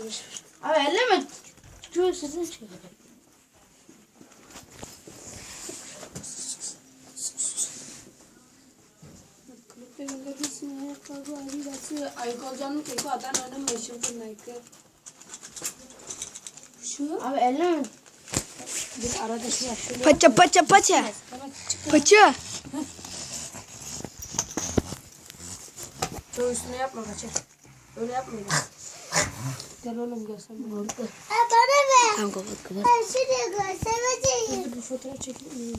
Boş. Abi elleme. Çoğu sizin şey. Kulüplerin gazetesinin ayakkabı Adidas'ı Aykı Hoca'nın keki Adana'nın meşhur bir Nike. Şu. Abi elleme. Bir arada şu yaşlı. Paça paça paça. Paça. Çoğu üstüne yapma kaçır. Öyle yapmayın. Gel oğlum görsem. Bana ver. Tamam kapat kapat. Ben seni göstereceğim. Bir fotoğraf çekeyim mi?